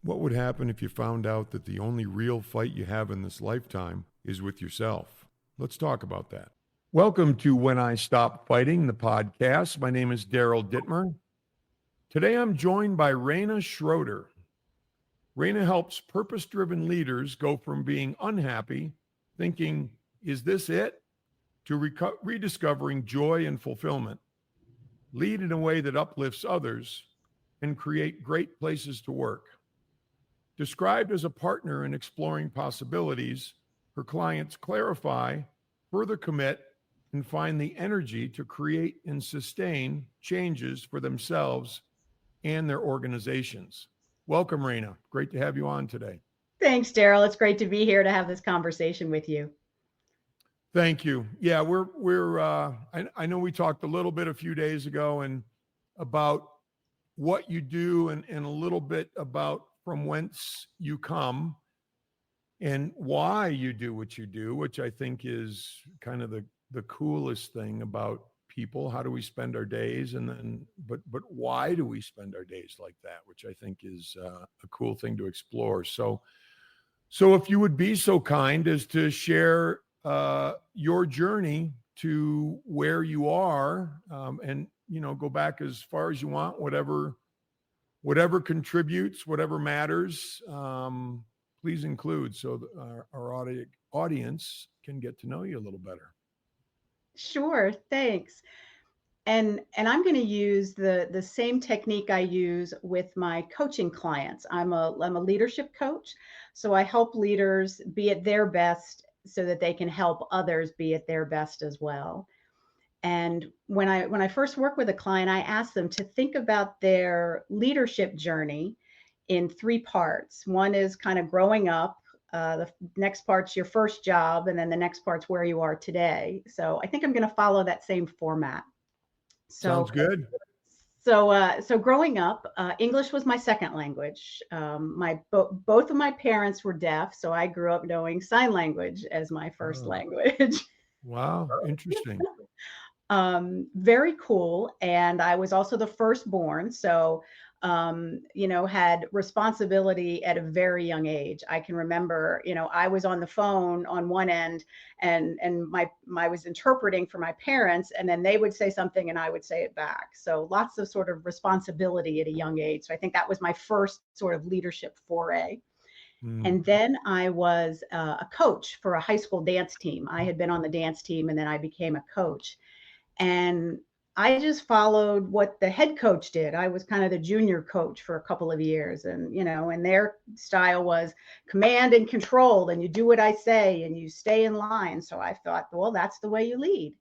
What would happen if you found out that the only real fight you have in this lifetime is with yourself? Let's talk about that. Welcome to When I Stop Fighting, the podcast. My name is Daryl Dittmer. Today I'm joined by Rayna Schroeder. Rayna helps purpose-driven leaders go from being unhappy, thinking, is this it, to rediscovering joy and fulfillment, lead in a way that uplifts others, and create great places to work. Described as a partner in exploring possibilities, her clients clarify, further commit, and find the energy to create and sustain changes for themselves and their organizations. Welcome, Rayna. Great to have you on today. Thanks, Daryl. It's great to be here to have this conversation with you. Thank you. Yeah, I know we talked a little bit a few days ago and about what you do and a little bit about from whence you come and why you do what you do, which I think is kind of the coolest thing about people. How do we spend our days? And then, but why do we spend our days like that? Which I think is a cool thing to explore. So if you would be so kind as to share your journey to where you are, and go back as far as you want, whatever contributes, whatever matters, please include so that our audience can get to know you a little better. Sure, thanks. And I'm going to use the same technique I use with my coaching clients. I'm a leadership coach, so I help leaders be at their best so that they can help others be at their best as well. And when I first work with a client, I ask them to think about their leadership journey in three parts. One is kind of growing up. The next part's your first job, and then the next part's where you are today. So I think I'm going to follow that same format. Sounds good. So growing up, English was my second language. Both of my parents were deaf, so I grew up knowing sign language as my first language. Wow, interesting. Very cool. And I was also the firstborn. So, had responsibility at a very young age. I can remember, I was on the phone on one end and I was interpreting for my parents, and then they would say something and I would say it back. So lots of sort of responsibility at a young age. So I think that was my first sort of leadership foray. And then I was a coach for a high school dance team. I had been on the dance team and then I became a coach. And I just followed what the head coach did. I was kind of the junior coach for a couple of years. And, and their style was command and control. And you do what I say and you stay in line. So I thought, well, that's the way you lead.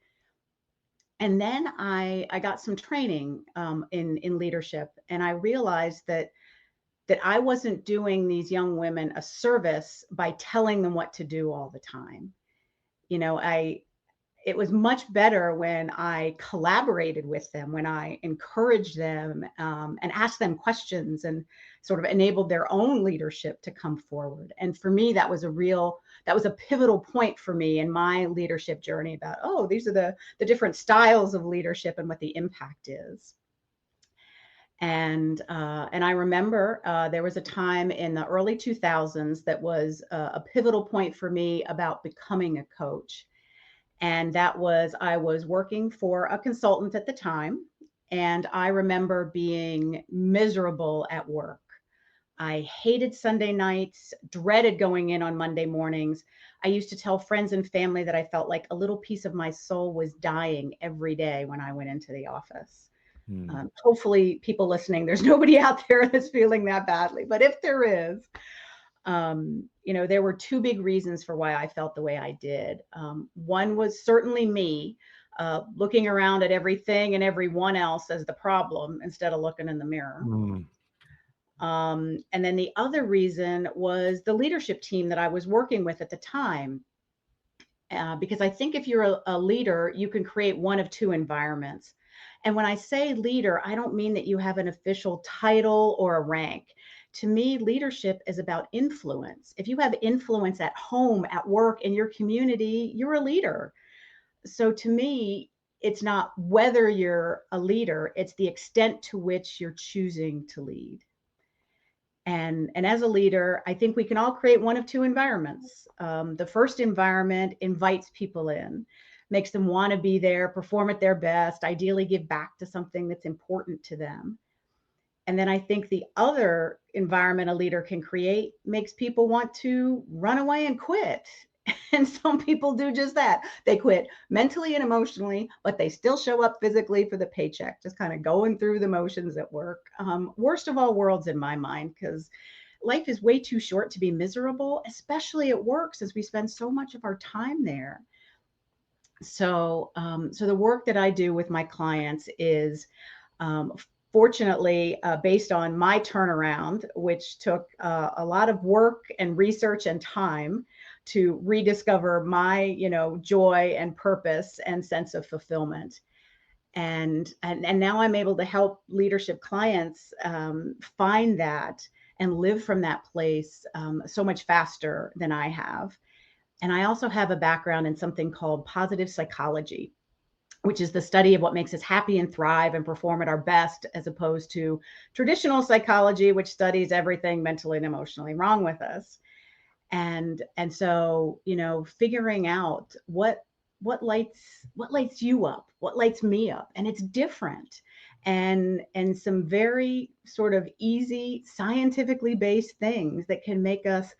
And then I got some training in leadership. And I realized that I wasn't doing these young women a service by telling them what to do all the time. It was much better when I collaborated with them, when I encouraged them and asked them questions and sort of enabled their own leadership to come forward. And for me, that was a pivotal point for me in my leadership journey about, these are the different styles of leadership and what the impact is. And I remember there was a time in the early 2000s that was a pivotal point for me about becoming a coach. And that was, I was working for a consultant at the time, and I remember being miserable at work. I hated Sunday nights, dreaded going in on Monday mornings. I used to tell friends and family that I felt like a little piece of my soul was dying every day when I went into the office. Hopefully people listening, there's nobody out there that's feeling that badly, but if there is, there were two big reasons for why I felt the way I did. One was certainly me looking around at everything and everyone else as the problem instead of looking in the mirror. And then the other reason was the leadership team that I was working with at the time. Because I think if you're a leader, you can create one of two environments. And when I say leader, I don't mean that you have an official title or a rank. To me, leadership is about influence. If you have influence at home, at work, in your community, you're a leader. So to me, it's not whether you're a leader, it's the extent to which you're choosing to lead. And as a leader, I think we can all create one of two environments. The first environment invites people in, makes them want to be there, perform at their best, ideally give back to something that's important to them. And then I think the other environment a leader can create makes people want to run away and quit. And some people do just that. They quit mentally and emotionally, but they still show up physically for the paycheck, just kind of going through the motions at work. Worst of all worlds in my mind, because life is way too short to be miserable, especially at work, since we spend so much of our time there. So the work that I do with my clients is fortunately based on my turnaround, which took a lot of work and research and time to rediscover my, joy and purpose and sense of fulfillment. And now I'm able to help leadership clients find that and live from that place so much faster than I have. And I also have a background in something called positive psychology, which is the study of what makes us happy and thrive and perform at our best, as opposed to traditional psychology, which studies everything mentally and emotionally wrong with us. And so, figuring out what lights you up, what lights me up, and it's different. And some very sort of easy, scientifically based things that can make us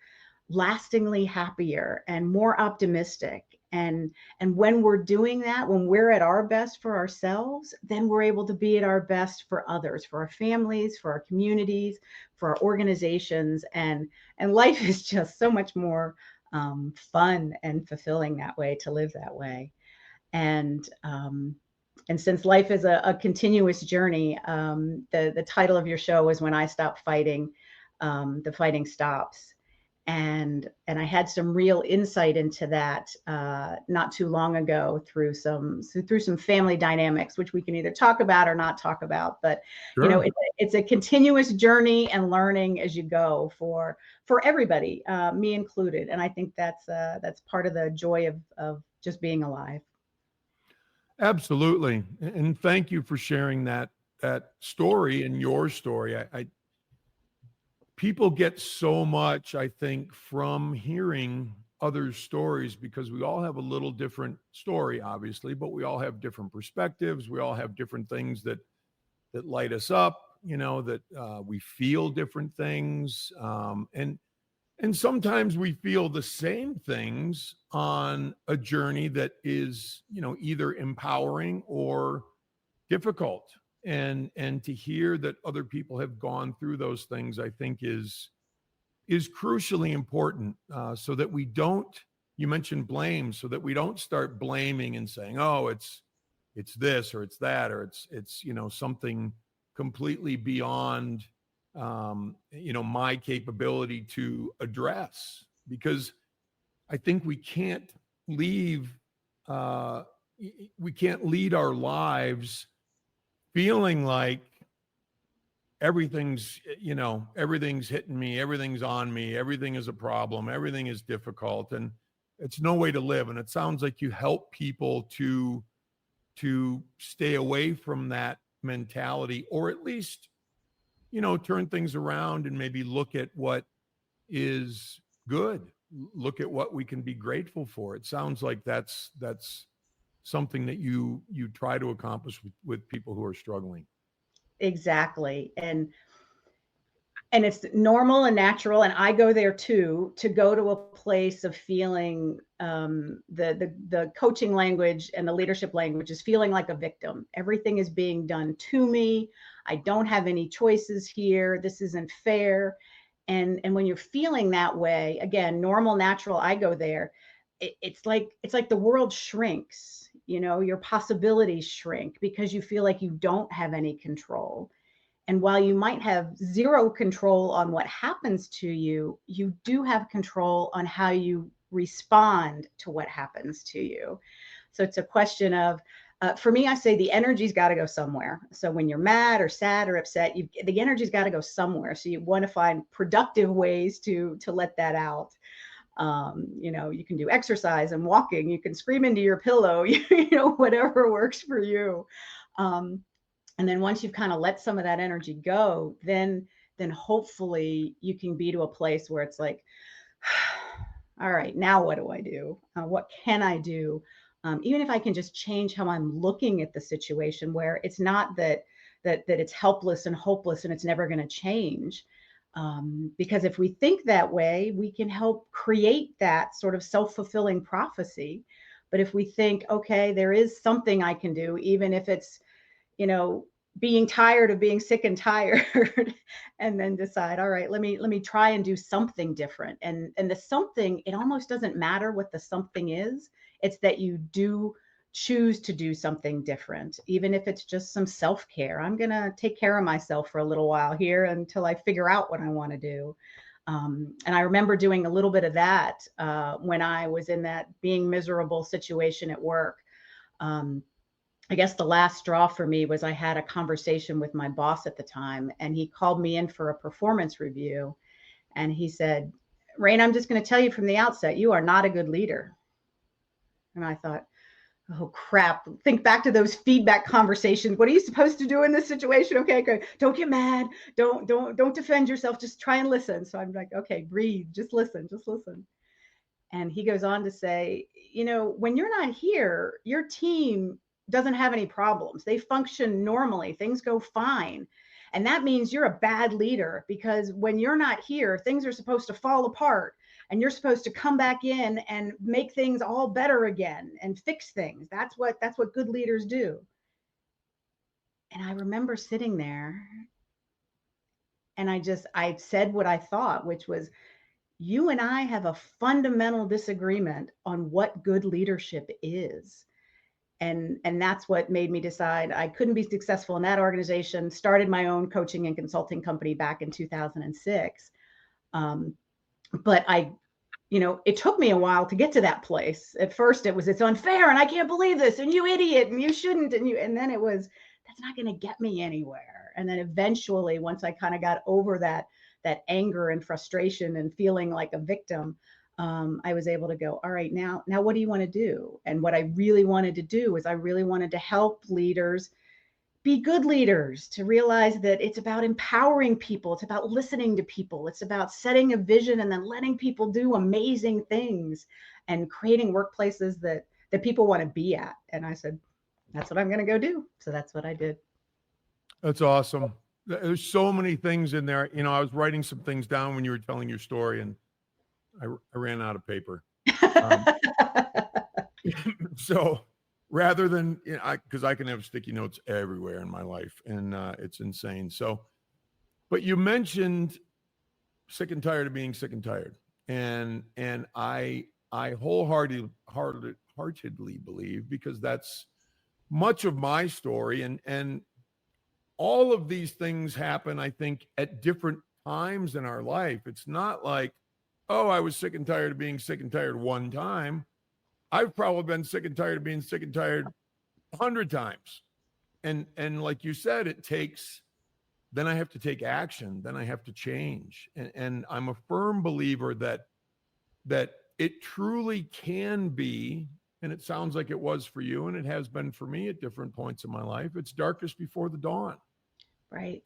lastingly happier and more optimistic. And when we're doing that, when we're at our best for ourselves, then we're able to be at our best for others, for our families, for our communities, for our organizations. And life is just so much more fun and fulfilling that way, to live that way. And since life is a continuous journey, the title of your show is When I Stop Fighting, the Fighting Stops. And I had some real insight into that not too long ago through some family dynamics, which we can either talk about or not talk about. But Sure. it's a continuous journey and learning as you go for everybody, me included. And I think that's part of the joy of just being alive. Absolutely. And thank you for sharing that story and your story. People get so much, I think, from hearing others' stories, because we all have a little different story, obviously, but we all have different perspectives. We all have different things that light us up, that we feel different things. And sometimes we feel the same things on a journey that is, either empowering or difficult. And to hear that other people have gone through those things, I think is crucially important, so that we don't, you mentioned blame, so that we don't start blaming and saying, oh, it's this or it's that, or it's something completely beyond my capability to address. Because I think we can't leave we can't lead our lives feeling like everything's hitting me, everything's on me, everything is a problem, everything is difficult, and it's no way to live. And it sounds like you help people to stay away from that mentality, or at least turn things around and maybe look at what is good, look at what we can be grateful for. It sounds like that's something that you try to accomplish with people who are struggling. Exactly. And it's normal and natural, and I go there too, to go to a place of feeling the coaching language and the leadership language is feeling like a victim. Everything is being done to me. I don't have any choices here. This isn't fair. And when you're feeling that way, again, normal, natural, I go there. It's like the world shrinks. Your possibilities shrink because you feel like you don't have any control. And while you might have zero control on what happens to you, you do have control on how you respond to what happens to you. So it's a question of, for me, I say the energy's got to go somewhere. So when you're mad or sad or upset, the energy's got to go somewhere. So you want to find productive ways to let that out. You can do exercise and walking. You can scream into your pillow, whatever works for you. And then once you've kind of let some of that energy go, then then hopefully you can be to a place where it's like, all right, now what do I do? What can I do? Even if I can just change how I'm looking at the situation, where it's not that it's helpless and hopeless and it's never going to change. Because if we think that way, we can help create that sort of self-fulfilling prophecy. But if we think, okay, there is something I can do, even if it's, being tired of being sick and tired, and then decide, all right, let me try and do something different. And the something, it almost doesn't matter what the something is. It's that you do choose to do something different, even if it's just some self-care. I'm going to take care of myself for a little while here until I figure out what I want to do. And I remember doing a little bit of that when I was in that being miserable situation at work. I guess the last straw for me was I had a conversation with my boss at the time, and he called me in for a performance review. And he said, Rayna, I'm just going to tell you from the outset, you are not a good leader. And I thought, oh crap, think back to those feedback conversations. What are you supposed to do in this situation? Okay, don't get mad. Don't defend yourself. Just try and listen. So I'm like, okay, breathe, just listen. And he goes on to say, when you're not here, your team doesn't have any problems. They function normally. Things go fine. And that means you're a bad leader, because when you're not here, things are supposed to fall apart, and you're supposed to come back in and make things all better again and fix things. That's what good leaders do. And I remember sitting there, and I said what I thought, which was, you and I have a fundamental disagreement on what good leadership is. And that's what made me decide I couldn't be successful in that organization, started my own coaching and consulting company back in 2006. But it took me a while to get to that place. At first it was, it's unfair and I can't believe this and you idiot and you shouldn't. And then it was, that's not going to get me anywhere. And then eventually, once I kind of got over that anger and frustration and feeling like a victim, I was able to go, all right, now what do you want to do? And what I really wanted to do is I really wanted to help leaders be good leaders, to realize that it's about empowering people. It's about listening to people. It's about setting a vision and then letting people do amazing things and creating workplaces that people want to be at. And I said, that's what I'm going to go do. So that's what I did. That's awesome. There's so many things in there. I was writing some things down when you were telling your story, and I ran out of paper. So rather than, because I can have sticky notes everywhere in my life, and it's insane. So, but you mentioned sick and tired of being sick and tired, and I wholeheartedly believe, because that's much of my story, and all of these things happen, I think, at different times in our life. It's not like, oh, I was sick and tired of being sick and tired one time. I've probably been sick and tired of being sick and tired 100 times. And like you said, then I have to take action. Then I have to change. And I'm a firm believer that it truly can be, and it sounds like it was for you, and it has been for me at different points in my life, it's darkest before the dawn. Right.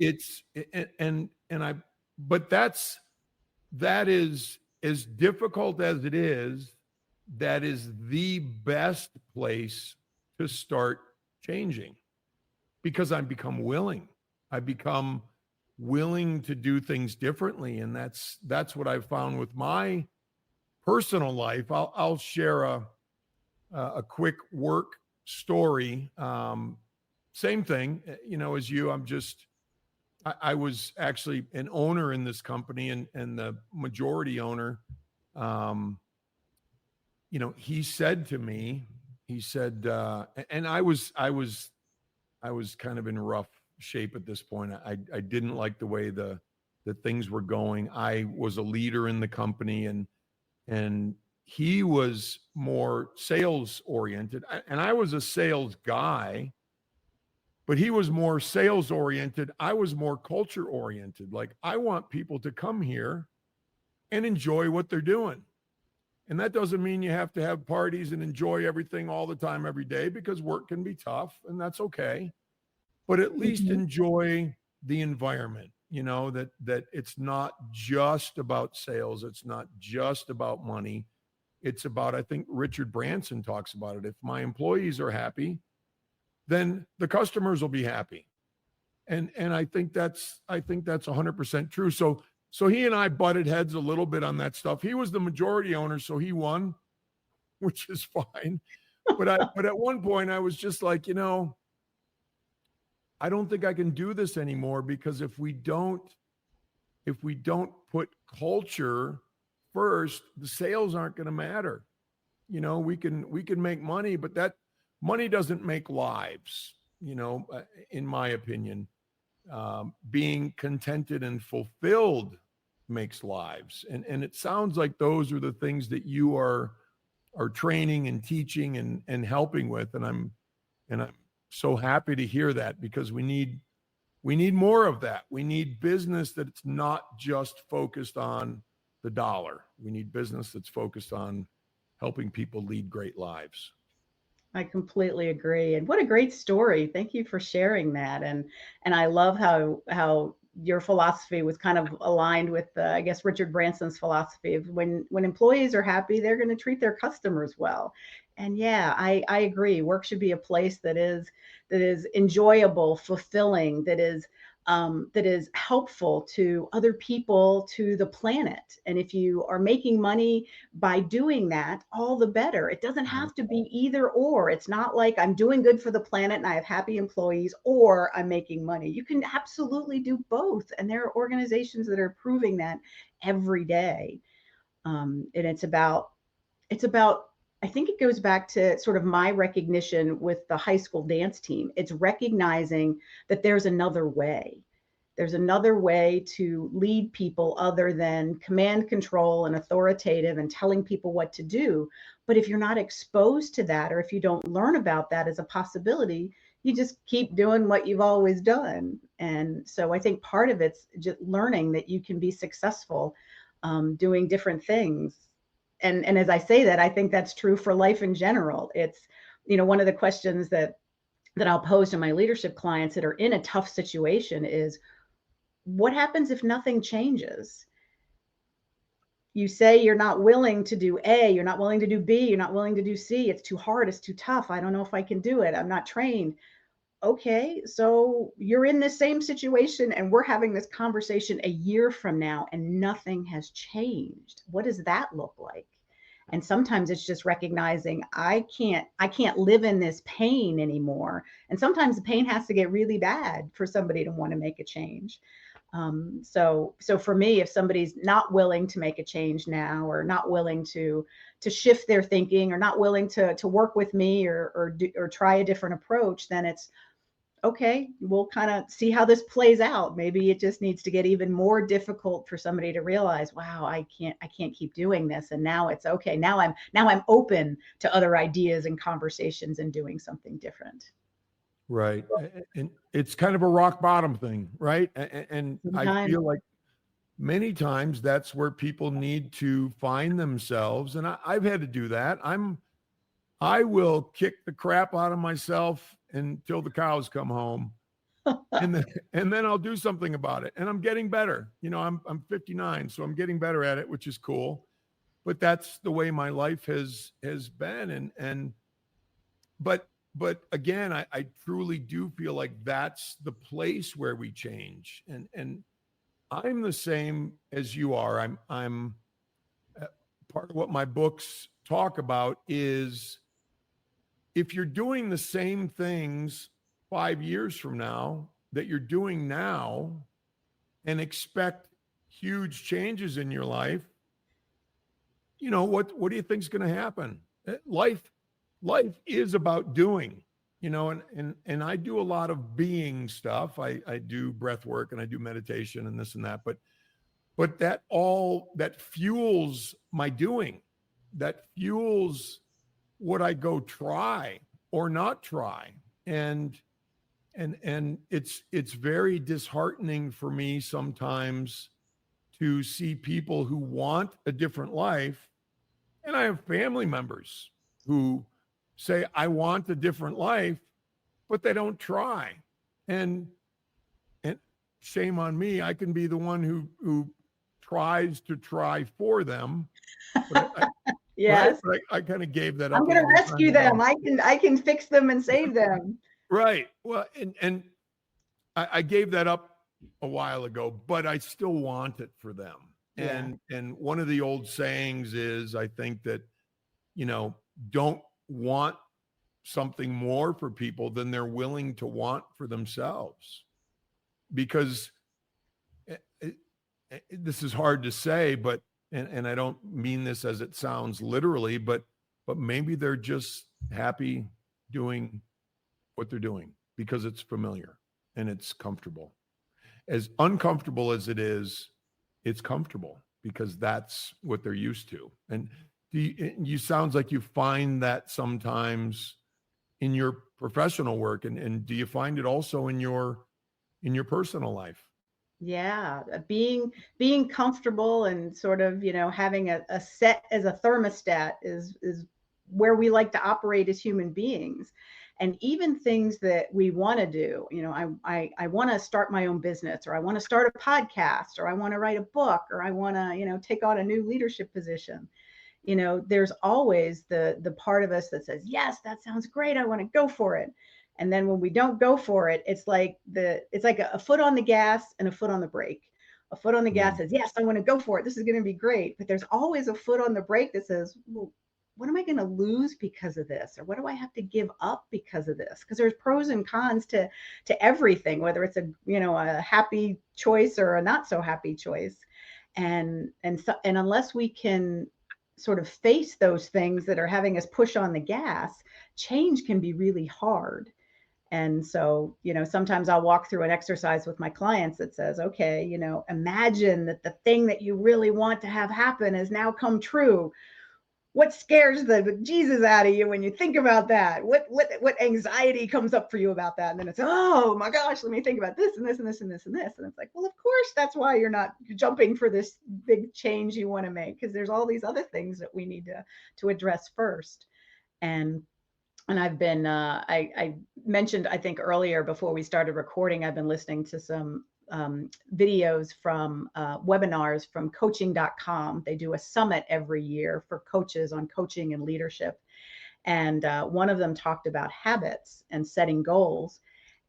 But that is, as difficult as it is, that is the best place to start changing, because I become willing to do things differently. And that's what I've found with my personal life. I'll share a quick work story. Same thing, as you. I was actually an owner in this company, and the majority owner, he said to me, and I was kind of in rough shape at this point. I didn't like the way the things were going. I was a leader in the company, and he was more sales oriented, and I was a sales guy, but he was more sales oriented. I was more culture oriented. Like, I want people to come here and enjoy what they're doing. And that doesn't mean you have to have parties and enjoy everything all the time, every day, because work can be tough, and that's okay. But at least enjoy the environment. that it's not just about sales. It's not just about money. It's about, I think Richard Branson talks about it. If my employees are happy, then the customers will be happy. And I think that's 100% true. So he and I butted heads a little bit on that stuff. He was the majority owner, so he won, which is fine. But at one point I was just like, I don't think I can do this anymore, because if we don't put culture first, the sales aren't going to matter. We can make money, but that money doesn't make lives, in my opinion. Being contented and fulfilled makes lives. And it sounds like those are the things that you are training and teaching and helping with. And I'm so happy to hear that, because we need more of that. We need business that's not just focused on the dollar. We need business that's focused on helping people lead great lives. I completely agree. And what a great story. Thank you for sharing that. And I love how your philosophy was kind of aligned with I guess Richard Branson's philosophy of when employees are happy, they're going to treat their customers well. And yeah, I agree. Work should be a place that is enjoyable, fulfilling, that is helpful to other people, to the planet. And if you are making money by doing that, all the better. It doesn't have to be either or. It's not like I'm doing good for the planet and I have happy employees, or I'm making money. You can absolutely do both. And there are organizations that are proving that every day. And it's about, I think it goes back to sort of my recognition with the high school dance team. It's recognizing that there's another way. There's another way to lead people other than command, control, and authoritative and telling people what to do. But if you're not exposed to that, or if you don't learn about that as a possibility, you just keep doing what you've always done. And so I think part of it's just learning that you can be successful doing different things. And as I say that, I think that's true for life in general. It's, one of the questions that I'll pose to my leadership clients that are in a tough situation is, what happens if nothing changes? You say you're not willing to do A, you're not willing to do B, you're not willing to do C. It's too hard, it's too tough. I don't know if I can do it. I'm not trained. Okay, so you're in the same situation and we're having this conversation a year from now and nothing has changed. What does that look like? And sometimes it's just recognizing I can't live in this pain anymore. And sometimes the pain has to get really bad for somebody to want to make a change. So for me, if somebody's not willing to make a change now, or not willing to shift their thinking, or not willing to work with me or try a different approach, then it's okay. We'll kind of see how this plays out. Maybe it just needs to get even more difficult for somebody to realize, wow, I can't keep doing this. And now it's okay. Now I'm open to other ideas and conversations and doing something different. Right. And it's kind of a rock bottom thing, right? And I feel like many times that's where people need to find themselves. And I've had to do that. I will kick the crap out of myself until the cows come home. and then I'll do something about it. And I'm getting better. I'm 59, so I'm getting better at it, which is cool. But that's the way my life has been. But again, I truly do feel like that's the place where we change. And I'm the same as you are. I'm part of what my books talk about is, if you're doing the same things 5 years from now that you're doing now and expect huge changes in your life, what do you think is going to happen? Life is about doing, and I do a lot of being stuff. I do breath work and I do meditation and this and that, but that fuels my doing, that fuels what I go try or not try. And it's very disheartening for me sometimes to see people who want a different life. And I have family members who say, I want a different life, but they don't try. And shame on me. I can be the one who tries to try for them. But right? Yes. But I kind of gave that I'm up a going to long time rescue them. ago. I can fix them and save them. Right. Well, and I gave that up a while ago, but I still want it for them. Yeah. And one of the old sayings is, I think that, don't want something more for people than they're willing to want for themselves. Because this is hard to say, but, and I don't mean this as it sounds literally, but maybe they're just happy doing what they're doing because it's familiar and it's comfortable. As uncomfortable as it is, it's comfortable because that's what they're used to. And you sounds like you find that sometimes in your professional work, and do you find it also in your personal life? Yeah, being comfortable and sort of, having a set as a thermostat is where we like to operate as human beings. And even things that we want to do, I want to start my own business, or I want to start a podcast, or I want to write a book, or I want to, take on a new leadership position. There's always the part of us that says, yes, that sounds great, I want to go for it. And then when we don't go for it, it's like a foot on the gas and a foot on the brake. A foot on the Yeah. gas says, yes, I want to go for it, this is going to be great. But there's always a foot on the brake that says, well, what am I going to lose because of this? Or what do I have to give up because of this? Because there's pros and cons to everything, whether it's a happy choice or a not so happy choice. And unless we can sort of face those things that are having us push on the gas, change can be really hard. And so, sometimes I'll walk through an exercise with my clients that says, okay, imagine that the thing that you really want to have happen has now come true. What scares the Jesus out of you when you think about that? What anxiety comes up for you about that? And then it's, oh my gosh, let me think about this and this and this and this and this. And it's like, well, of course, that's why you're not jumping for this big change you want to make, because there's all these other things that we need to address first. And I've been, I mentioned, I think earlier before we started recording, I've been listening to some videos from webinars from coaching.com. They do a summit every year for coaches on coaching and leadership. And one of them talked about habits and setting goals,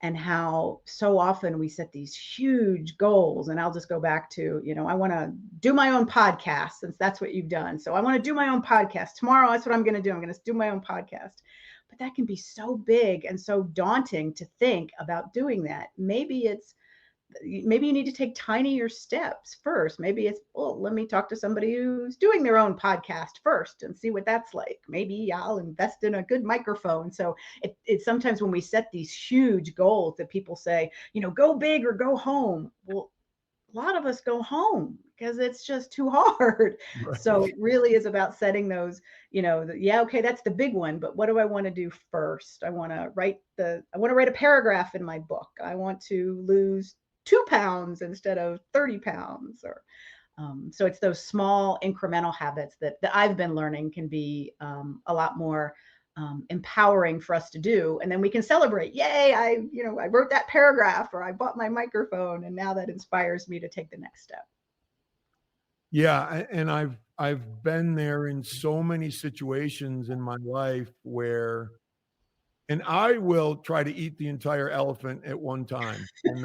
and how so often we set these huge goals. And I'll just go back to, I want to do my own podcast, since that's what you've done. So I want to do my own podcast tomorrow. That's what I'm going to do. I'm going to do my own podcast. But that can be so big and so daunting to think about doing that. Maybe you need to take tinier steps first. Maybe it's, well, let me talk to somebody who's doing their own podcast first and see what that's like. Maybe I'll invest in a good microphone. So it's sometimes when we set these huge goals that people say, go big or go home. Well, a lot of us go home because it's just too hard. Right. So it really is about setting those, okay, that's the big one, but what do I want to do first? I want to write a paragraph in my book. I want to lose 2 pounds instead of 30 pounds. Or so it's those small incremental habits that I've been learning can be a lot more empowering for us to do. And then we can celebrate, yay, I wrote that paragraph, or I bought my microphone, and now that inspires me to take the next step. Yeah. And I've been there in so many situations in my life where, and I will try to eat the entire elephant at one time. And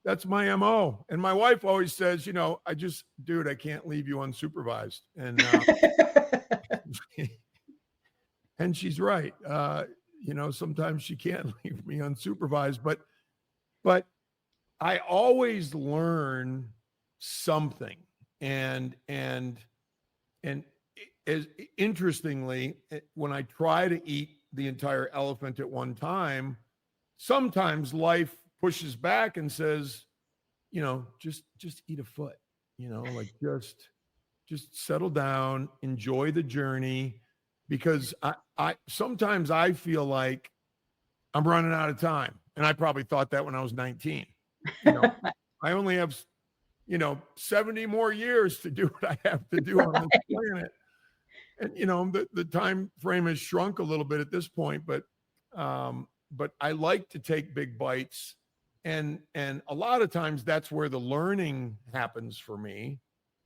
that's my MO. And my wife always says, I can't leave you unsupervised. And, and she's right. Sometimes she can't leave me unsupervised, but I always learn something. And as interestingly, when I try to eat the entire elephant at one time, sometimes life pushes back and says, just eat a foot, like just settle down, enjoy the journey. Because I sometimes I feel like I'm running out of time. And I probably thought that when I was 19. I only have, 70 more years to do what I have to do on this planet. And, the time frame has shrunk a little bit at this point, but I like to take big bites and a lot of times that's where the learning happens for me,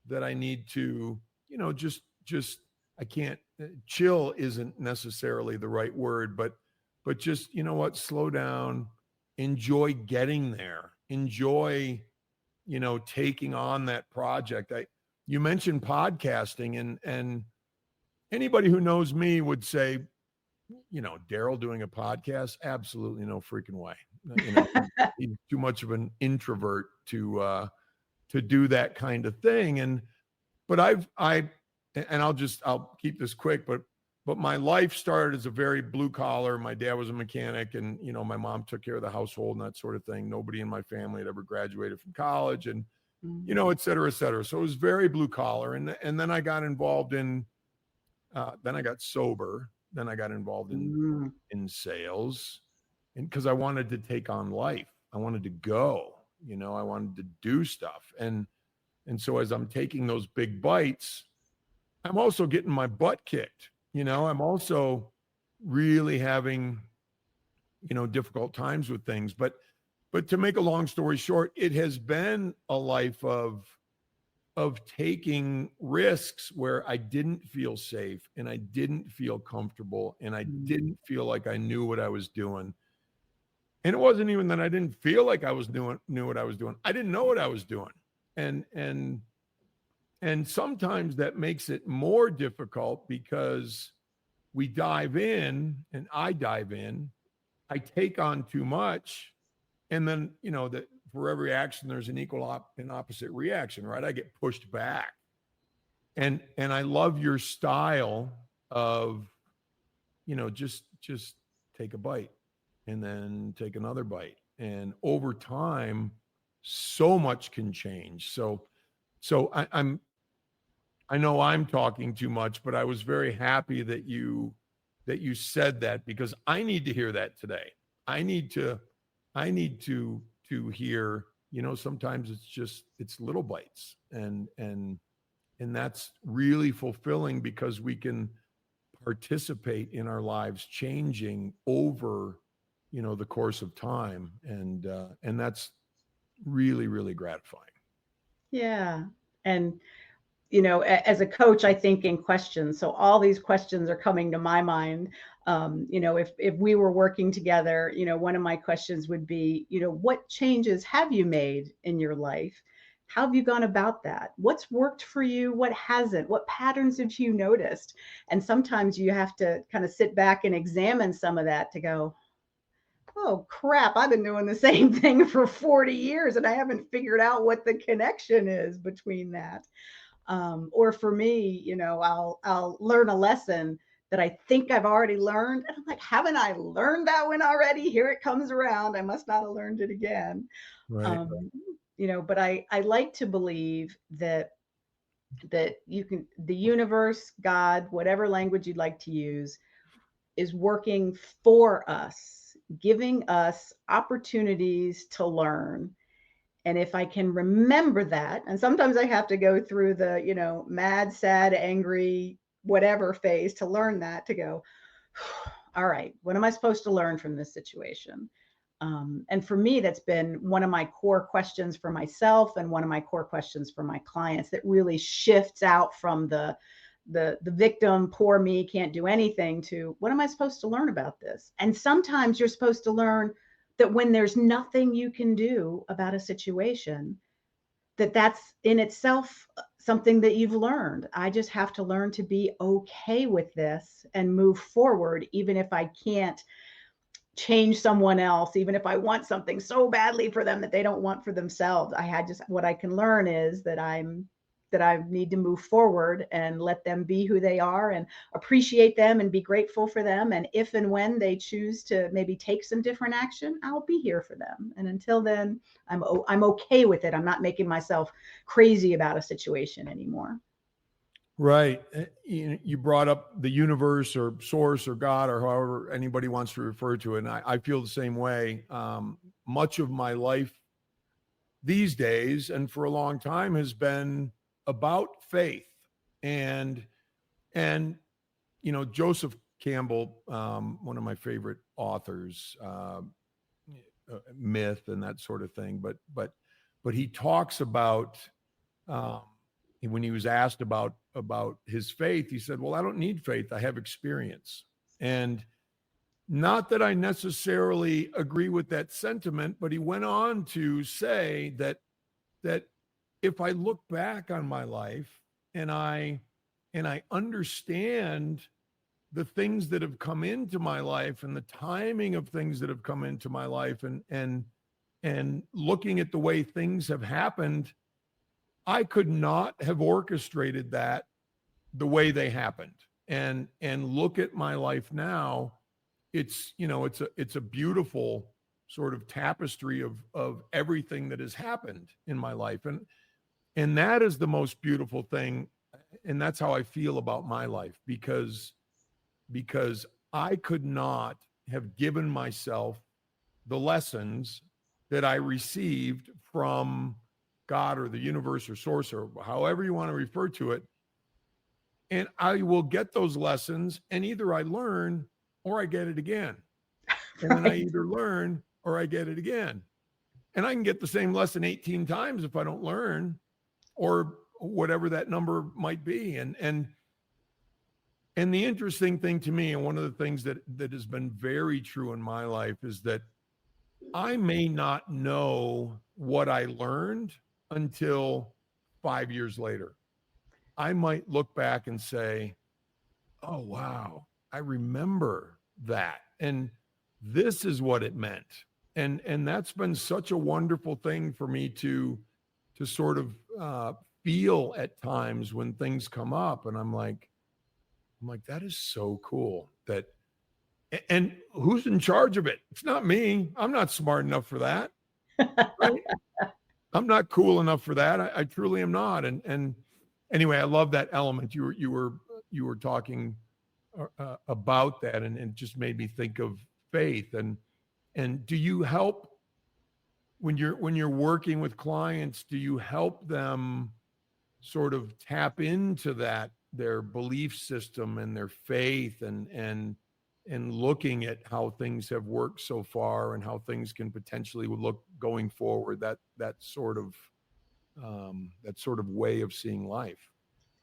that I need to, just I can't, chill isn't necessarily the right word, but just, slow down, enjoy getting there, enjoy, taking on that project. You mentioned podcasting, and anybody who knows me would say, Daryl doing a podcast, absolutely no freaking way. He's too much of an introvert to do that kind of thing. But I'll keep this quick, but my life started as a very blue collar. My dad was a mechanic, and my mom took care of the household and that sort of thing. Nobody in my family had ever graduated from college, and et cetera, et cetera. So it was very blue collar. And then I got involved in, then I got sober. Then I got involved in sales, and because I wanted to take on life, I wanted to go, I wanted to do stuff. And so as I'm taking those big bites, I'm also getting my butt kicked. I'm also really having, difficult times with things. But to make a long story short, it has been a life of taking risks where I didn't feel safe, and I didn't feel comfortable, and I didn't feel like I knew what I was doing. And it wasn't even that I didn't feel like I knew what I was doing. I didn't know what I was doing. And sometimes that makes it more difficult, because we dive in, and I dive in, I take on too much. And then, that for every action, there's an equal and opposite reaction, right? I get pushed back. And I love your style of, just take a bite and then take another bite. And over time, so much can change. So I know I'm talking too much, but I was very happy that you said that, because I need to hear that today. I need to hear, sometimes it's little bites, and that's really fulfilling, because we can participate in our lives changing over, the course of time. And that's really, really gratifying. Yeah. And as a coach, I think in questions. So all these questions are coming to my mind. If we were working together, one of my questions would be, what changes have you made in your life? How have you gone about that? What's worked for you? What hasn't? What patterns have you noticed? And sometimes you have to kind of sit back and examine some of that to go, oh crap, I've been doing the same thing for 40 years and I haven't figured out what the connection is between that. Or for me, I'll learn a lesson that I think I've already learned. And I'm like, haven't I learned that one already? Here it comes around. I must not have learned it again. Right. But I like to believe that you can, the universe, God, whatever language you'd like to use, is working for us, giving us opportunities to learn. And if I can remember that, and sometimes I have to go through the, mad, sad, angry, whatever phase to learn that, to go, all right, what am I supposed to learn from this situation? And for me, that's been one of my core questions for myself, and one of my core questions for my clients, that really shifts out from the victim, poor me, can't do anything, to what am I supposed to learn about this? And sometimes you're supposed to learn that when there's nothing you can do about a situation, that's in itself something that you've learned. I just have to learn to be okay with this and move forward, even if I can't change someone else, even if I want something so badly for them that they don't want for themselves. What I can learn is that I need to move forward and let them be who they are, and appreciate them and be grateful for them. And if and when they choose to maybe take some different action, I'll be here for them. And until then, I'm okay with it. I'm not making myself crazy about a situation anymore. Right. You brought up the universe or source or God or however anybody wants to refer to it. And I feel the same way. Much of my life these days, and for a long time, has been about faith. And Joseph Campbell, one of my favorite authors, myth and that sort of thing. But he talks about, when he was asked about his faith, he said, well, I don't need faith. I have experience. And not that I necessarily agree with that sentiment, but he went on to say that if I look back on my life and I understand the things that have come into my life and the timing of things that have come into my life, and looking at the way things have happened, I could not have orchestrated that the way they happened. And look at my life now. It's a beautiful sort of tapestry of everything that has happened in my life. And that is the most beautiful thing. And that's how I feel about my life, because I could not have given myself the lessons that I received from God or the universe or source, or however you want to refer to it. And I will get those lessons, and either I learn or I get it again. And then I either learn or I get it again. And I can get the same lesson 18 times if I don't learn, or whatever that number might be. And the interesting thing to me, and one of the things that has been very true in my life, is that I may not know what I learned until 5 years later. I might look back and say, oh, wow, I remember that. And this is what it meant. And that's been such a wonderful thing for me to sort of feel at times when things come up. And I'm like, that is so cool. And who's in charge of it? It's not me. I'm not smart enough for that. Right? I'm not cool enough for that. I truly am not. And anyway, I love that element. You were talking about that, and it just made me think of faith. And do you help when you're working with clients? Do you help them sort of tap into that, their belief system and their faith, and looking at how things have worked so far and how things can potentially look going forward, that sort of way of seeing life?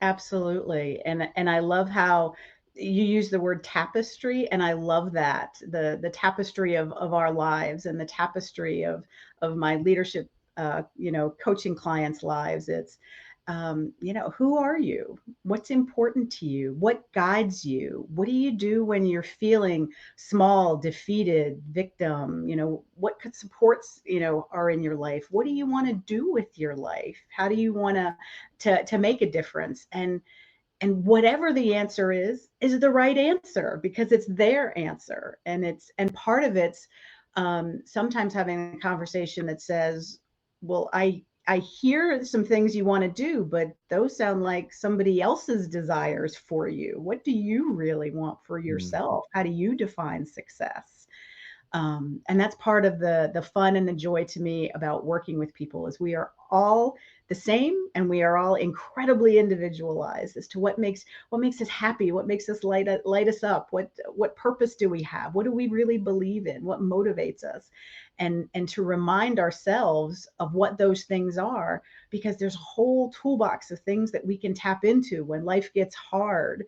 Absolutely. And I love how you use the word tapestry, and I love that, the tapestry of our lives, and the tapestry of my leadership coaching clients' lives. It's who are you? What's important to you? What guides you? What do you do when you're feeling small, defeated, victim? What supports, are in your life? What do you want to do with your life? How do you want to make a difference? And whatever the answer is the right answer, because it's their answer. And part of it's sometimes having a conversation that says, well, I hear some things you want to do, but those sound like somebody else's desires for you. What do you really want for yourself? How do you define success? And that's part of the fun and the joy to me about working with people, is we are all the same, and we are all incredibly individualized as to what makes us happy, what makes us light us up, what purpose do we have, what do we really believe in, what motivates us, and to remind ourselves of what those things are, because there's a whole toolbox of things that we can tap into when life gets hard.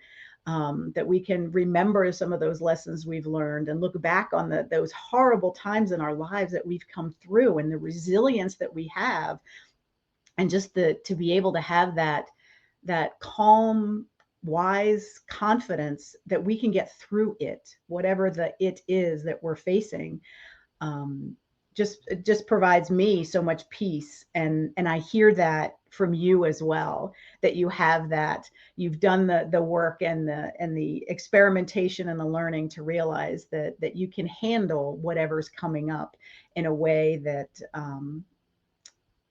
That we can remember some of those lessons we've learned, and look back on those horrible times in our lives that we've come through, and the resilience that we have, and just to be able to have that calm, wise confidence that we can get through it, whatever it is that we're facing. Just provides me so much peace. And I hear that from you as well, that you have that, you've done the work and the experimentation and the learning to realize that you can handle whatever's coming up in a way that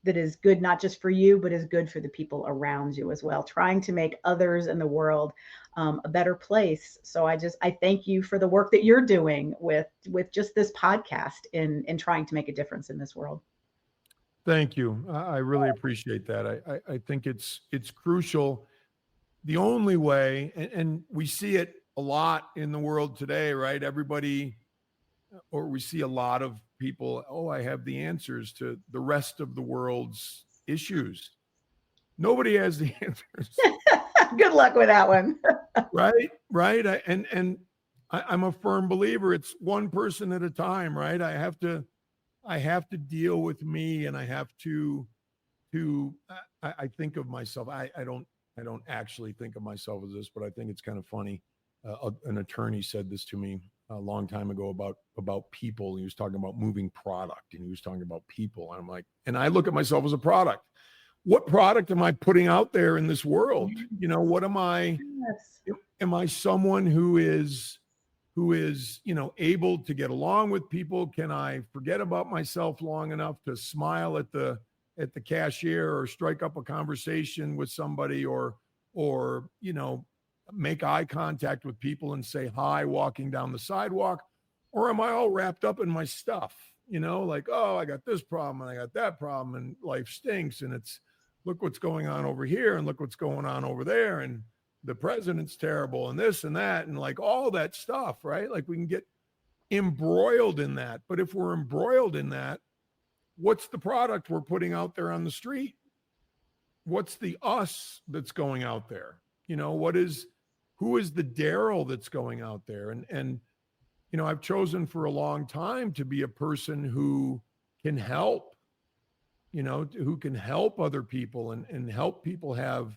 is good, not just for you, but is good for the people around you as well, trying to make others in the world a better place. So I thank you for the work that you're doing with just this podcast in trying to make a difference in this world. Thank you. I really appreciate that. I think it's crucial. The only way, and we see it a lot in the world today, right? Everybody, or we see a lot of people, oh, I have the answers to the rest of the world's issues. Nobody has the answers. Good luck with that one. Right. And I'm a firm believer. It's one person at a time, right? I have to deal with me, and I have to I think of myself. I don't actually think of myself as this, but I think it's kind of funny. An attorney said this to me a long time ago about people. He was talking about moving product, and he was talking about people. And I'm like, and I look at myself as a product. What product am I putting out there in this world? You know, what am I? Yes. Am I someone who is, able to get along with people? Can I forget about myself long enough to smile at the cashier, or strike up a conversation with somebody, or make eye contact with people and say hi walking down the sidewalk? Or am I all wrapped up in my stuff? Like, oh, I got this problem and I got that problem, and life stinks, and it's, look what's going on over here and look what's going on over there, and the president's terrible and this and that, and like all that stuff, right? Like we can get embroiled in that. But if we're embroiled in that, what's the product we're putting out there on the street? What's the us that's going out there? Who is the Daryl that's going out there? And I've chosen for a long time to be a person who can help, who can help other people, and help people have,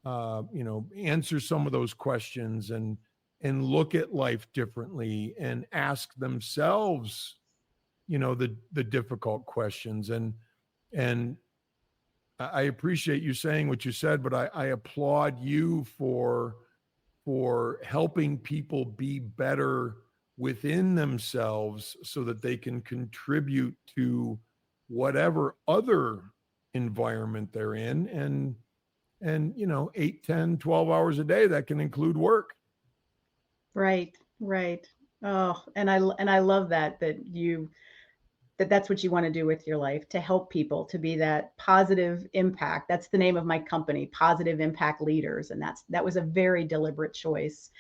answer some of those questions, and look at life differently, and ask themselves, the difficult questions. And I appreciate you saying what you said, but I applaud you for helping people be better within themselves, so that they can contribute to whatever other environment they're in. And 8, 10, 12 hours a day, that can include work. Right. Oh, and I love that's what you want to do with your life, to help people, to be that positive impact. That's the name of my company, Positive Impact Leaders. And that was a very deliberate choice.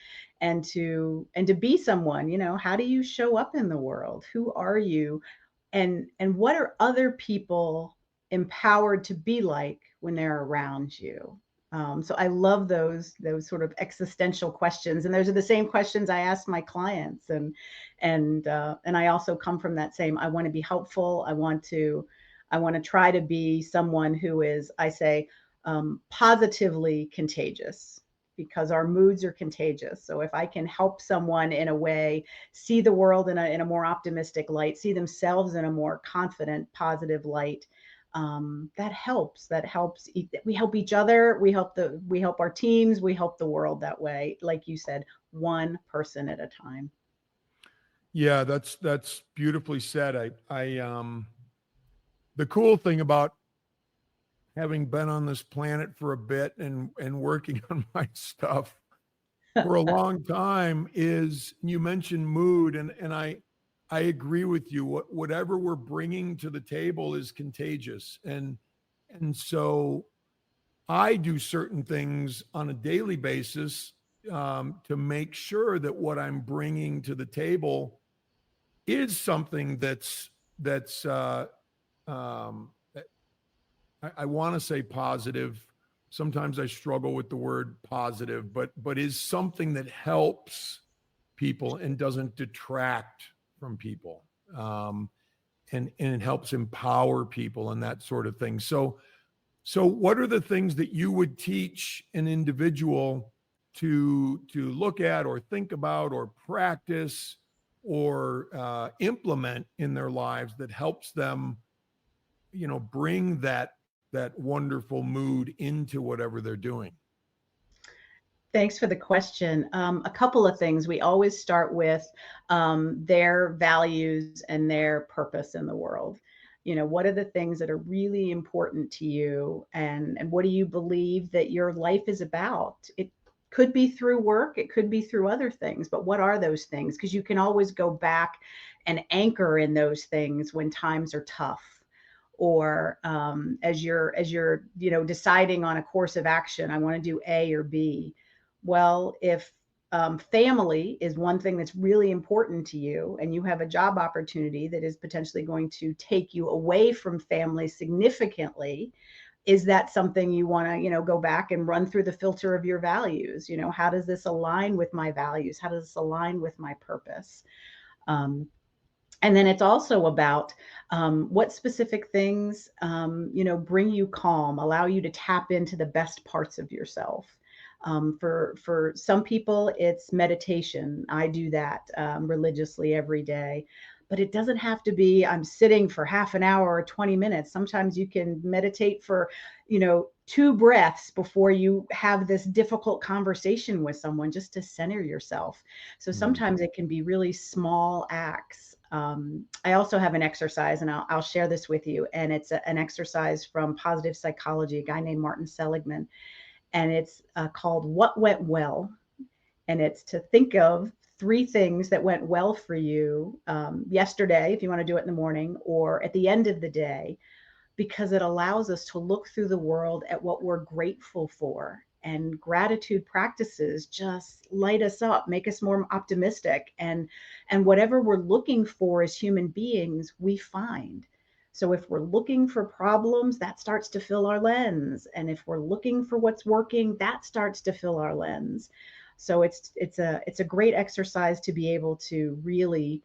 And to be someone, how do you show up in the world? Who are you? And what are other people empowered to be like when they're around you? So I love those sort of existential questions, and those are the same questions I ask my clients. And I also come from that same. I want to be helpful. I want to try to be someone who is, I say, positively contagious, because our moods are contagious. So if I can help someone in a way see the world in a more optimistic light, see themselves in a more confident, positive light, that helps. We help each other. We help our teams. We help the world that way. Like you said, one person at a time. Yeah, that's beautifully said. The cool thing about having been on this planet for a bit, and working on my stuff for a long time, is, you mentioned mood, and I agree with you. Whatever we're bringing to the table is contagious. And so I do certain things on a daily basis, to make sure that what I'm bringing to the table is something that's I want to say positive. Sometimes I struggle with the word positive, but is something that helps people and doesn't detract from people, and it helps empower people and that sort of thing. So what are the things that you would teach an individual to look at, or think about, or practice, or implement in their lives, that helps them, bring that wonderful mood into whatever they're doing? Thanks for the question. A couple of things. We always start with their values and their purpose in the world. What are the things that are really important to you, and what do you believe that your life is about? It could be through work, it could be through other things, but what are those things? Because you can always go back and anchor in those things when times are tough, or as you're deciding on a course of action. I want to do A or B. Well, if family is one thing that's really important to you, and you have a job opportunity that is potentially going to take you away from family significantly, is that something you want to, go back and run through the filter of your values? How does this align with my values? How does this align with my purpose? And then it's also about what specific things, bring you calm, allow you to tap into the best parts of yourself. For some people, it's meditation. I do that religiously every day. But it doesn't have to be, I'm sitting for half an hour or 20 minutes. Sometimes you can meditate for, 2 breaths before you have this difficult conversation with someone, just to center yourself. So sometimes it can be really small acts. I also have an exercise, and I'll share this with you. And it's an exercise from positive psychology, a guy named Martin Seligman. And it's called What Went Well. And it's to think of 3 things that went well for you yesterday, if you want to do it in the morning, or at the end of the day, because it allows us to look through the world at what we're grateful for. And gratitude practices just light us up, make us more optimistic. And whatever we're looking for as human beings, we find. So if we're looking for problems, that starts to fill our lens. And if we're looking for what's working, that starts to fill our lens. So it's a great exercise to be able to really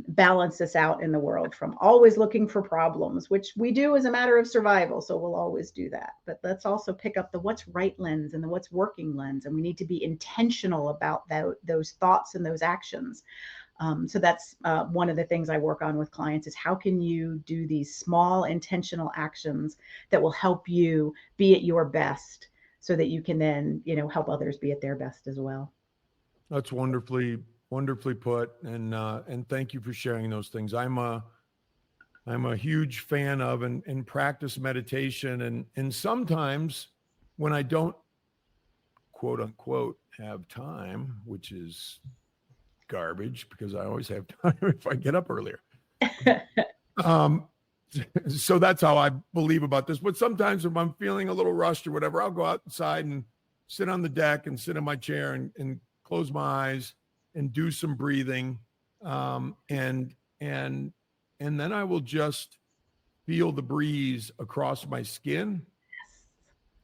balance this out in the world, from always looking for problems, which we do as a matter of survival. So we'll always do that. But let's also pick up the what's right lens and the what's working lens. And we need to be intentional about those thoughts and those actions. So that's one of the things I work on with clients, is how can you do these small intentional actions that will help you be at your best, so that you can then, help others be at their best as well. That's wonderfully put. And thank you for sharing those things. I'm a huge fan of and practice meditation. And sometimes when I don't, quote unquote, have time, which is garbage, because I always have time if I get up earlier. So that's how I believe about this. But sometimes if I'm feeling a little rushed or whatever, I'll go outside and sit on the deck and sit in my chair and close my eyes and do some breathing. And then I will just feel the breeze across my skin.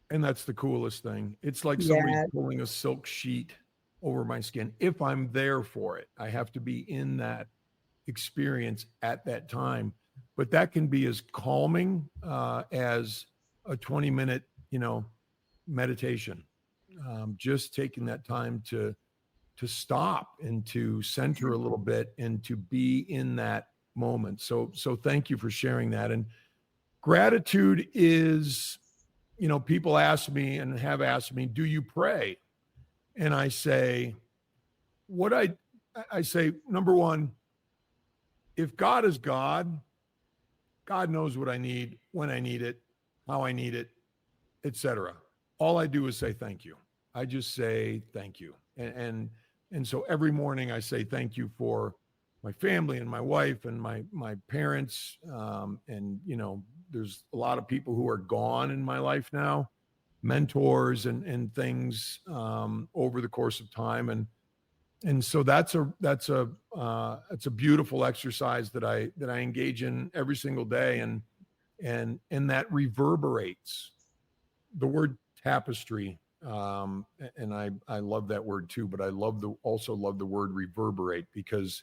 And that's the coolest thing. It's like somebody's pulling a silk sheet over my skin. If I'm there for it, I have to be in that experience at that time. But that can be as calming as a 20-minute, meditation. Just taking that time to stop and to center a little bit and to be in that moment. So thank you for sharing that. And gratitude is, people ask me and have asked me, do you pray? And I say, I say, number one, if God is God, God knows what I need, when I need it, how I need it, etc. All I do is say thank you. I just say thank you. And so every morning I say thank you for my family and my wife and my parents. And, there's a lot of people who are gone in my life now, mentors and things over the course of time. And so that's a beautiful exercise that I engage in every single day, and that reverberates. The word tapestry, and I love that word too, but I also love the word reverberate, because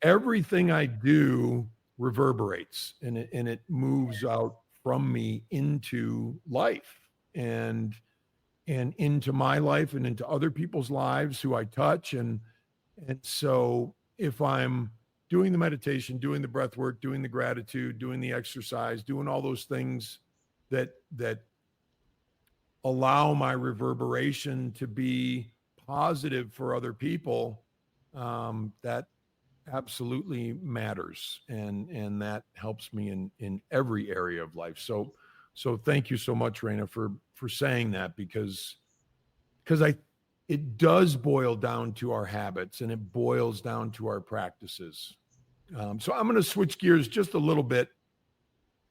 everything I do reverberates, and it moves out from me into life and into my life and into other people's lives who I touch. And so if I'm doing the meditation, doing the breath work, doing the gratitude, doing the exercise, doing all those things that allow my reverberation to be positive for other people, that absolutely matters. And that helps me in every area of life. So thank you so much, Rayna, for saying that, because it does boil down to our habits, and it boils down to our practices. So I'm going to switch gears just a little bit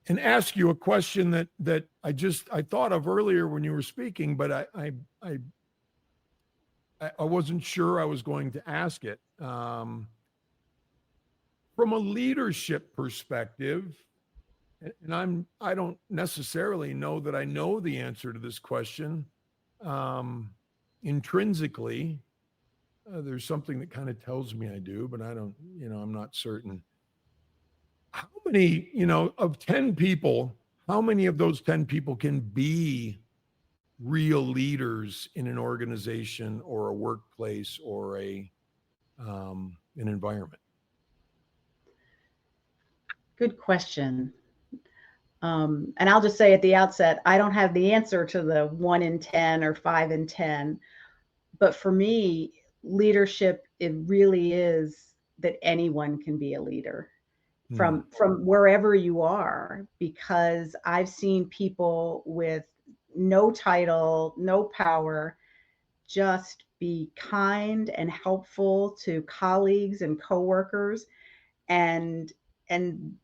and ask you a question that I thought of earlier when you were speaking, but I I wasn't sure I was going to ask it. From a leadership perspective, and I don't necessarily know that I know the answer to this question. Intrinsically, there's something that kind of tells me I do, but I don't, I'm not certain. How many, of 10 people, how many of those 10 people can be real leaders in an organization or a workplace or an environment? Good question. And I'll just say at the outset, I don't have the answer to the 1 in 10 or 5 in 10. But for me, leadership, it really is that anyone can be a leader from wherever you are, because I've seen people with no title, no power, just be kind and helpful to colleagues and coworkers, and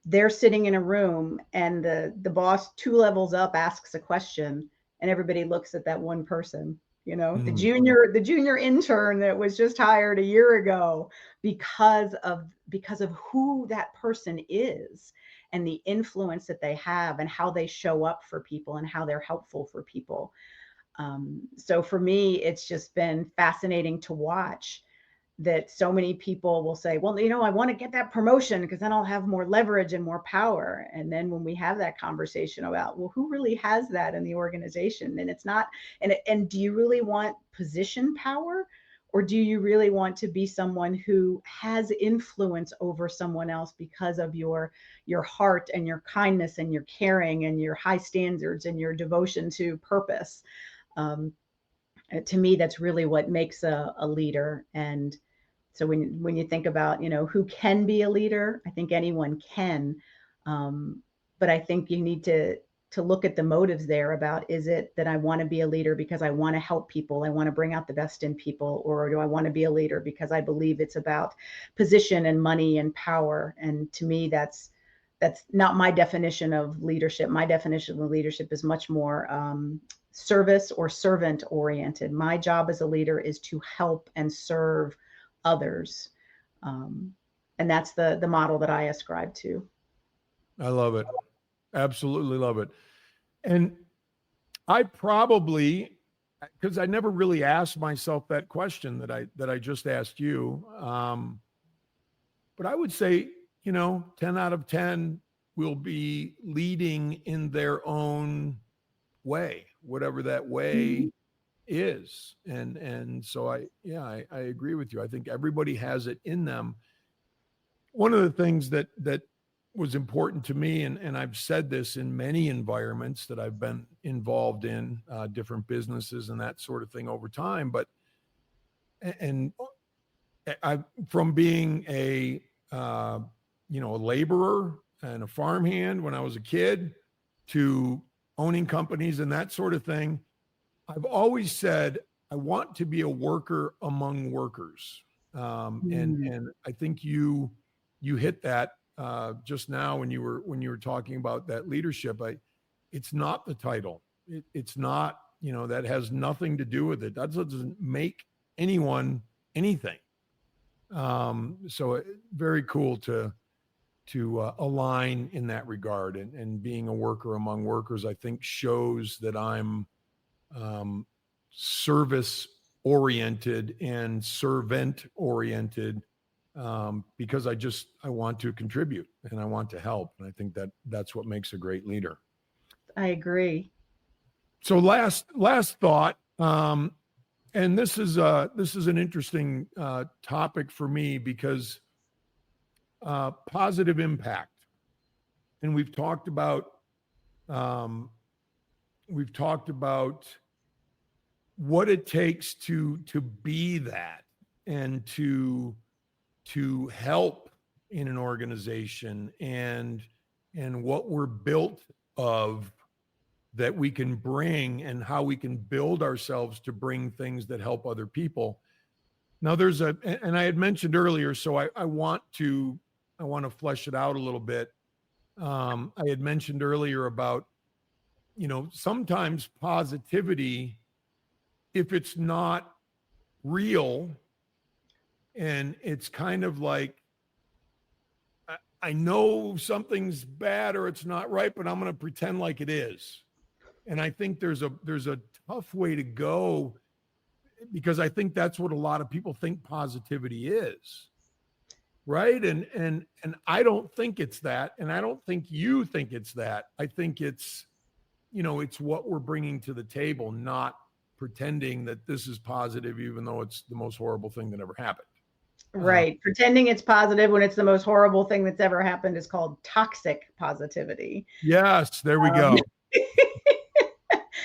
they're sitting in a room and the boss 2 levels up asks a question and everybody looks at that one person, the junior intern that was just hired a year ago, because of who that person is and the influence that they have and how they show up for people and how they're helpful for people. So for me, it's just been fascinating to watch that so many people will say, well, I want to get that promotion because then I'll have more leverage and more power. And then when we have that conversation about, well, who really has that in the organization? And it's not, and do you really want position power, or do you really want to be someone who has influence over someone else because of your heart and your kindness and your caring and your high standards and your devotion to purpose? To me, that's really what makes a leader. And so when you think about, who can be a leader, I think anyone can. But I think you need to look at the motives there about, is it that I want to be a leader because I want to help people, I want to bring out the best in people, or do I want to be a leader because I believe it's about position and money and power? And to me, that's not my definition of leadership. My definition of leadership is much more service or servant oriented. My job as a leader is to help and serve others. And that's the model that I ascribe to. I love it. Absolutely love it. And I probably, because I never really asked myself that question that I just asked you. But I would say, 10 out of 10 will be leading in their own way, whatever that way is. And so I agree with you. I think everybody has it in them. One of the things that was important to me, and I've said this in many environments that I've been involved in, different businesses and that sort of thing over time, but I, from being a laborer and a farmhand when I was a kid to owning companies and that sort of thing, I've always said I want to be a worker among workers. And I think you hit that just now when you were talking about that leadership. It's not the title. It's not, that has nothing to do with it. That doesn't make anyone anything. So very cool to align in that regard, and being a worker among workers, I think shows that I'm service oriented and servant oriented, because I want to contribute and I want to help. And I think that's what makes a great leader. I agree. So last thought, and this is an interesting topic for me, because positive impact, and we've talked about what it takes to be that, and to help in an organization, and what we're built of, that we can bring, and how we can build ourselves to bring things that help other people. Now and I had mentioned earlier, so I want to flesh it out a little bit. I had mentioned earlier about, sometimes positivity, if it's not real. And it's kind of like, I know something's bad or it's not right, but I'm going to pretend like it is. And I think there's a tough way to go, because I think that's what a lot of people think positivity is. Right. And I don't think it's that. And I don't think you think it's that. I think it's, it's what we're bringing to the table, not pretending that this is positive, even though it's the most horrible thing that ever happened. Right. Pretending it's positive when it's the most horrible thing that's ever happened is called toxic positivity. Yes, there we go.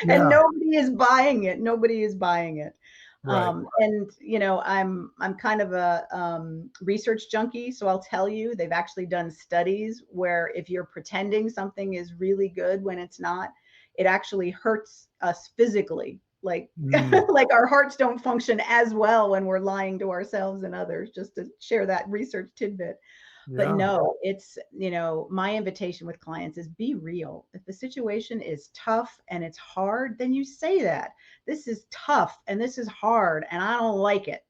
And nobody is buying it. Nobody is buying it. Right. And I'm kind of a research junkie, so I'll tell you, they've actually done studies where if you're pretending something is really good when it's not, it actually hurts us physically. Like like our hearts don't function as well when we're lying to ourselves and others, just to share that research tidbit. But no, it's, my invitation with clients is be real. If the situation is tough and it's hard, then you say that. This is tough and this is hard and I don't like it.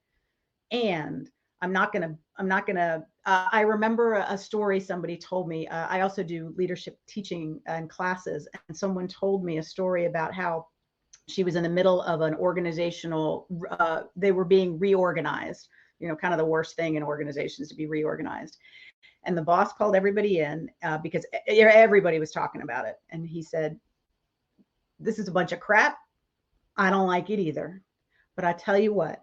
And I remember a story somebody told me. I also do leadership teaching and classes. And someone told me a story about how she was in the middle of an organizational, they were being reorganized, kind of the worst thing in organizations, to be reorganized. And the boss called everybody in because everybody was talking about it. And he said, "This is a bunch of crap. I don't like it either. But I tell you what,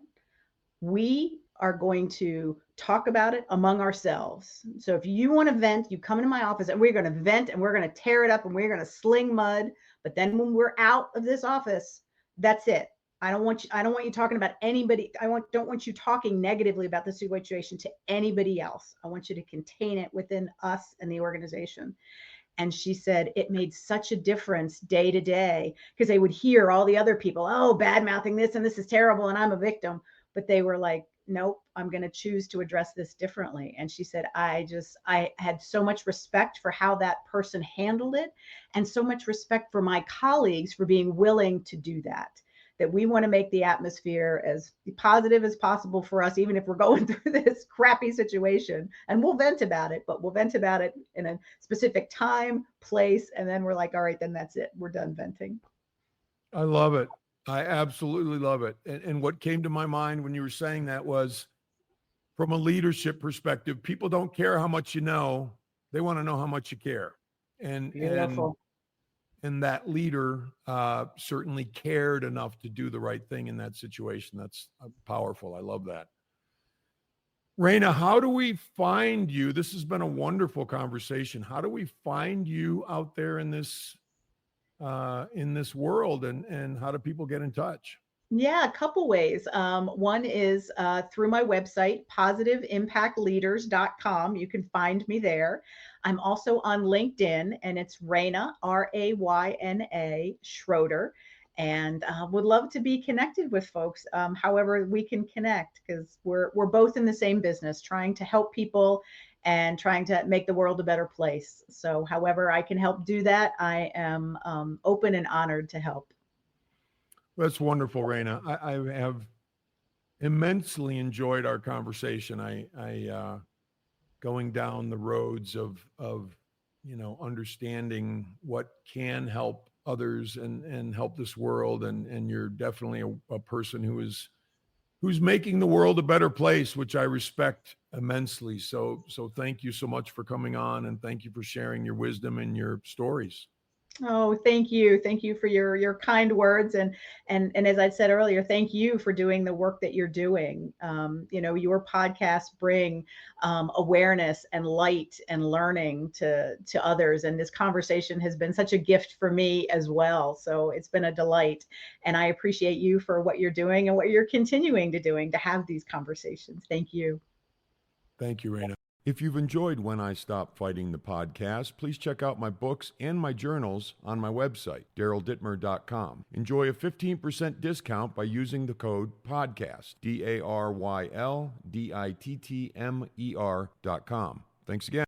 we are going to talk about it among ourselves. So if you want to vent, you come into my office and we're going to vent and we're going to tear it up and we're going to sling mud. But then when we're out of this office, that's it. I don't want you talking about anybody. Don't want you talking negatively about the situation to anybody else. I want you to contain it within us and the organization." And she said it made such a difference day to day, because they would hear all the other people, oh, bad mouthing this and this is terrible and I'm a victim. But they were like, nope, I'm going to choose to address this differently. And she said, I had so much respect for how that person handled it, and so much respect for my colleagues for being willing to do that we want to make the atmosphere as positive as possible for us, even if we're going through this crappy situation. And we'll vent about it, but we'll vent about it in a specific time, place, and then we're like, all right, then that's it. We're done venting. I love it. I absolutely love it. And what came to my mind when you were saying that was, from a leadership perspective, people don't care how much you know. They want to know how much you care. And that leader certainly cared enough to do the right thing in that situation. That's powerful. I love that. Rayna, how do we find you? This has been a wonderful conversation. How do we find you out there in this world, and how do people get in touch? Yeah, a couple ways. One is through my website, positiveimpactleaders.com. You can find me there. I'm also on LinkedIn, and it's Rayna, Rayna Schroeder, and would love to be connected with folks. However we can connect, because we're both in the same business, trying to help people and trying to make the world a better place. So however I can help do that, I am open and honored to help. That's wonderful, Rayna. I have immensely enjoyed our conversation. I going down the roads of understanding what can help others and help this world. And you're definitely a person who's making the world a better place, which I respect immensely. So thank you so much for coming on, and thank you for sharing your wisdom and your stories. Oh, thank you. Thank you for your kind words. And as I said earlier, thank you for doing the work that you're doing. Your podcasts bring awareness and light and learning to others. And this conversation has been such a gift for me as well. So it's been a delight. And I appreciate you for what you're doing and what you're continuing to have these conversations. Thank you. Thank you, Rayna. If you've enjoyed When I Stop Fighting the podcast, please check out my books and my journals on my website, DarylDittmer.com. Enjoy a 15% discount by using the code PODCAST, DARYLDITTMER.com. Thanks again.